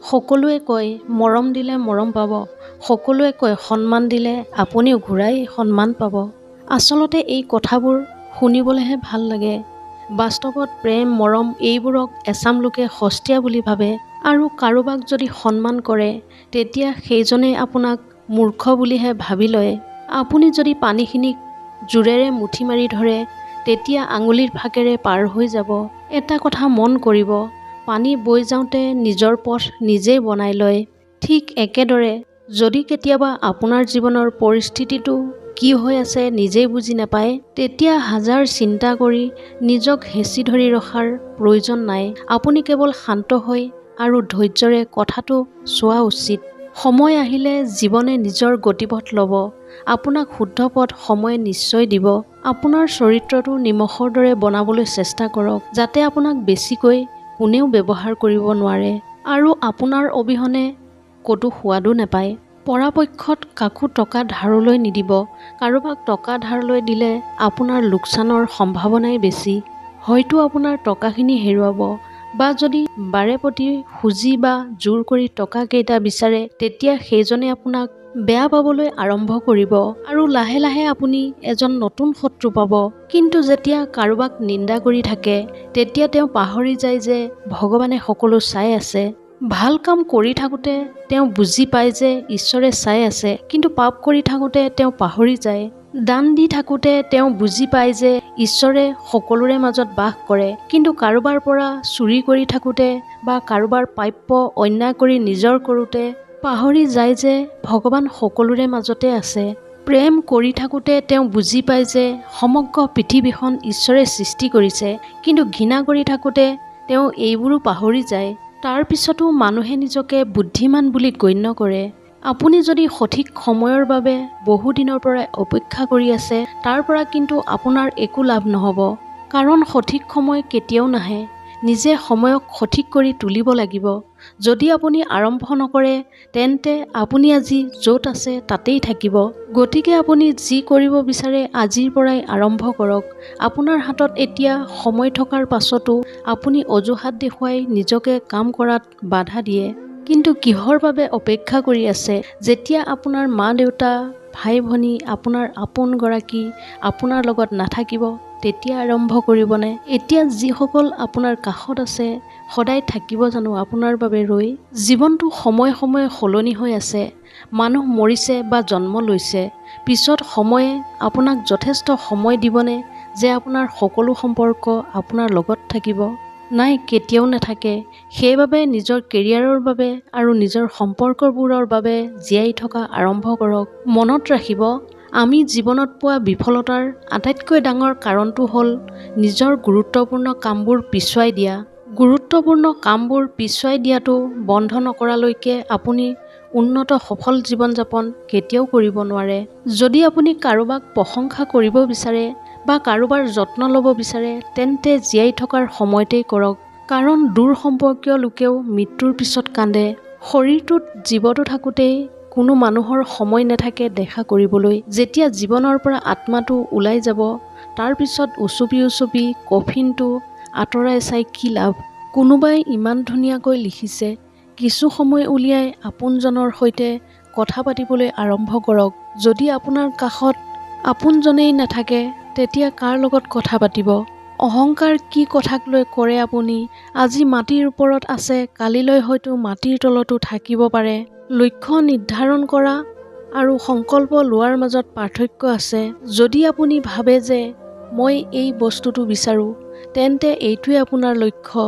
সকলোৱে কয় মৰম দিলে মৰম পাব, সকলোৱে কয় সন্মান দিলে আপুনিও ঘূৰাই সন্মান পাব। আচলতে এই কথাবোৰ শুনিবলৈহে ভাল লাগে। বাস্তৱত প্ৰেম মৰম এইবোৰক এচাম লোকে সস্তীয়া বুলি ভাবে আৰু কাৰোবাক যদি সন্মান কৰে তেতিয়া সেইজনে আপোনাক মূৰ্খ বুলিহে ভাবি লয়। আপুনি যদি পানীখিনিক জোৰেৰে মুঠি মাৰি ধৰে তেতিয়া আঙুলিৰ ফাকেৰে পাৰ হৈ যাব। এটা কথা মন কৰিব, পানী বৈ যাওঁতে নিজৰ পথ নিজেই বনাই লয়। ঠিক একেদৰে যদি কেতিয়াবা আপোনাৰ জীৱনৰ পৰিস্থিতিটো কি হৈ আছে নিজেই বুজি নাপায় তেতিয়া হাজাৰ চিন্তা কৰি নিজক হেঁচি ধৰি ৰখাৰ প্ৰয়োজন নাই। আপুনি কেৱল শান্ত হৈ আৰু ধৈৰ্যৰে কথাটো চোৱা উচিত। সময় আহিলে জীৱনে নিজৰ গতিপথ ল'ব। আপোনাক শুদ্ধ পথ সময়ে নিশ্চয় দিব। আপোনাৰ চৰিত্ৰটো নিমখৰ দৰে বনাবলৈ চেষ্টা কৰক যাতে আপোনাক বেছিকৈ কোনেও ব্যৱহাৰ কৰিব নোৱাৰে আৰু আপোনাৰ অবিহনে ক'তো সোৱাদো নাপায়। পৰাপক্ষত কাকো টকা ধাৰলৈ নিদিব। কাৰোবাক টকা ধাৰলৈ দিলে আপোনাৰ লোকচানৰ সম্ভাৱনাই বেছি। হয়তো আপোনাৰ টকাখিনি হেৰুৱাব বা যদি বাৰে প্ৰতি খুজি বা জোৰ কৰি টকা কেইটা বিচাৰে তেতিয়া সেইজনে আপোনাক বেয়া পাবলৈ আৰম্ভ কৰিব আৰু লাহে লাহে আপুনি এজন নতুন শত্ৰু পাব। কিন্তু যেতিয়া কাৰোবাক নিন্দা কৰি থাকে তেতিয়া তেওঁ পাহৰি যায় যে ভগৱানে সকলো চাই আছে। ভাল কাম কৰি থাকোঁতে তেওঁ বুজি পায় যে ঈশ্বৰে চাই আছে, কিন্তু পাপ কৰি থাকোঁতে তেওঁ পাহৰি যায়। দান দি থাকোঁতে তেওঁ বুজি পায় যে ঈশ্বৰে সকলোৰে মাজত বাস কৰে, কিন্তু কাৰোবাৰ পৰা চুৰি কৰি থাকোঁতে বা কাৰোবাৰ প্ৰাপ্য অন্যায় কৰি নিজৰ কৰোঁতে পাহৰি যায় যে ভগৱান সকলোৰে মাজতে আছে। প্ৰেম কৰি থাকোঁতে তেওঁ বুজি পায় যে সমগ্ৰ পৃথিৱীখন ঈশ্বৰে সৃষ্টি কৰিছে, কিন্তু ঘৃণা কৰি থাকোঁতে তেওঁ এইবোৰো পাহৰি যায়। তাৰ পিছতো মানুহে নিজকে বুদ্ধিমান বুলি গণ্য কৰে। আপুনি যদি সঠিক সময়ৰ বাবে বহুদিনৰ পৰাই অপেক্ষা কৰি আছে তাৰ পৰা কিন্তু আপোনাৰ একো লাভ নহ'ব, কাৰণ সঠিক সময় কেতিয়াও নাহে। নিজে সময়ক সঠিক কৰি তুলিব লাগিব। যদি আপুনি আৰম্ভ নকৰে তেন্তে আপুনি আজি য'ত আছে তাতেই থাকিব। গতিকে আপুনি যি কৰিব বিচাৰে আজিৰ পৰাই আৰম্ভ কৰক। আপোনাৰ হাতত এতিয়া সময় থকাৰ পাছতো আপুনি অজুহাত দেখুৱাই নিজকে কাম কৰাত বাধা দিয়ে। কিন্তু কিহৰ বাবে অপেক্ষা কৰি আছে? যেতিয়া আপোনাৰ মা দেউতা ভাই ভনী আপোনাৰ আপোনগৰাকী আপোনাৰ লগত নাথাকিব তেতিয়া আৰম্ভ কৰিবনে? এতিয়া যিসকল আপোনাৰ কাষত আছে সদায় থাকিব জানো আপোনাৰ বাবে ৰৈ? জীৱনটো সময়ে সময়ে সলনি হৈ আছে। মানুহ মৰিছে বা জন্ম লৈছে, পিছত সময়ে আপোনাক যথেষ্ট সময় দিবনে যে আপোনাৰ সকলো সম্পৰ্ক আপোনাৰ লগত থাকিব? নাই, কেতিয়াও নাথাকে। সেইবাবে নিজৰ কেৰিয়াৰৰ বাবে আৰু নিজৰ সম্পৰ্কবোৰৰ বাবে জীয়াই থকা আৰম্ভ কৰক। মনত ৰাখিব, আমি জীৱনত পোৱা বিফলতাৰ আটাইতকৈ ডাঙৰ কাৰণটো হ'ল নিজৰ গুৰুত্বপূৰ্ণ কামবোৰ পিছুৱাই দিয়া। গুৰুত্বপূৰ্ণ কামবোৰ পিছুৱাই দিয়াটো বন্ধ নকৰালৈকে আপুনি উন্নত সফল জীৱন যাপন কেতিয়াও কৰিব নোৱাৰে। যদি আপুনি কাৰোবাক প্ৰশংসা কৰিব বিচাৰে বা কাৰোবাৰ যত্ন ল'ব বিচাৰে তেন্তে জীয়াই থকাৰ সময়তেই কৰক, কাৰণ দূৰ সম্পৰ্কীয় লোকেও মৃত্যুৰ পিছত কান্দে। শৰীৰটোত জীৱটো থাকোঁতেই কোনো মানুহৰ সময় নাথাকে দেখা কৰিবলৈ। যেতিয়া জীৱনৰ পৰা আত্মাটো ওলাই যাব তাৰ পিছত উচুপি উচুপি কফিনটো আঁতৰাই চাই কি লাভ? কোনোবাই ইমান ধুনীয়াকৈ লিখিছে, কিছু সময় উলিয়াই আপোনজনৰ সৈতে কথা পাতিবলৈ আৰম্ভ কৰক। যদি আপোনাৰ কাষত আপোনজনেই নাথাকে তেতিয়া কাৰ লগত কথা পাতিব? অহংকাৰ কি কথাক লৈ কৰে আপুনি? আজি মাটিৰ ওপৰত আছে, কালিলৈ হয়তো মাটিৰ তলতো থাকিব পাৰে। লক্ষ্য নিৰ্ধাৰণ কৰা আৰু সংকল্প লোৱাৰ মাজত পাৰ্থক্য আছে। যদি আপুনি ভাবে যে মই এই বস্তুটো বিচাৰোঁ তেন্তে এইটোৱে আপোনাৰ লক্ষ্য,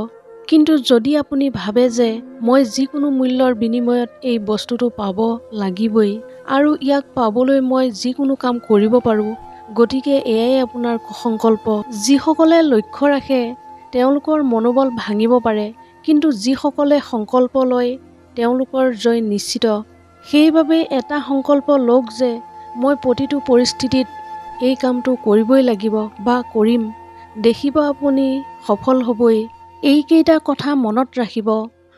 কিন্তু যদি আপুনি ভাবে যে মই যিকোনো মূল্যৰ বিনিময়ত এই বস্তুটো পাব লাগিবই আৰু ইয়াক পাবলৈ মই যিকোনো কাম কৰিব পাৰোঁ, গতিকে এয়াই আপোনাৰ সংকল্প। যিসকলে লক্ষ্য ৰাখে তেওঁলোকৰ মনোবল ভাঙিব পাৰে, কিন্তু যিসকলে সংকল্প লয় তেওঁলোকৰ জয় নিশ্চিত। সেইবাবে এটা সংকল্প লওক যে মই প্ৰতিটো পৰিস্থিতিত এই কামটো কৰিবই লাগিব বা কৰিম। দেখিব আপুনি সফল হ'বই। এইকেইটা কথা মনত ৰাখিব।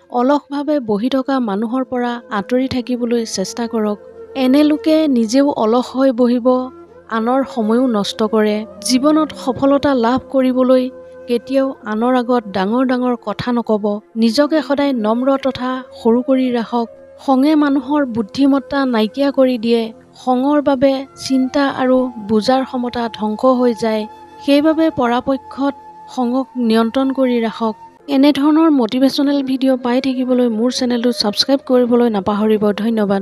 অলসভাৱে বহি থকা মানুহৰ পৰা আঁতৰি থাকিবলৈ চেষ্টা কৰক। এনে লোকে নিজেও অলস হৈ বহিব, আনৰ সময়ো নষ্ট কৰে। জীৱনত সফলতা লাভ কৰিবলৈ কেতিয়াও আনৰ আগত ডাঙৰ ডাঙৰ কথা নক'ব। নিজকে সদায় নম্ৰ তথা সৰু কৰি ৰাখক। খঙে মানুহৰ বুদ্ধিমত্তা নাইকিয়া কৰি দিয়ে। খঙৰ বাবে চিন্তা আৰু বুজাৰ ক্ষমতা ধ্বংস হৈ যায়। সেইবাবে পৰাপক্ষত খঙক নিয়ন্ত্ৰণ কৰি ৰাখক। এনেধৰণৰ মটিভেশ্যনেল ভিডিঅ' পাই থাকিবলৈ মোৰ চেনেলটো ছাবস্ক্ৰাইব কৰিবলৈ নাপাহৰিব। ধন্যবাদ।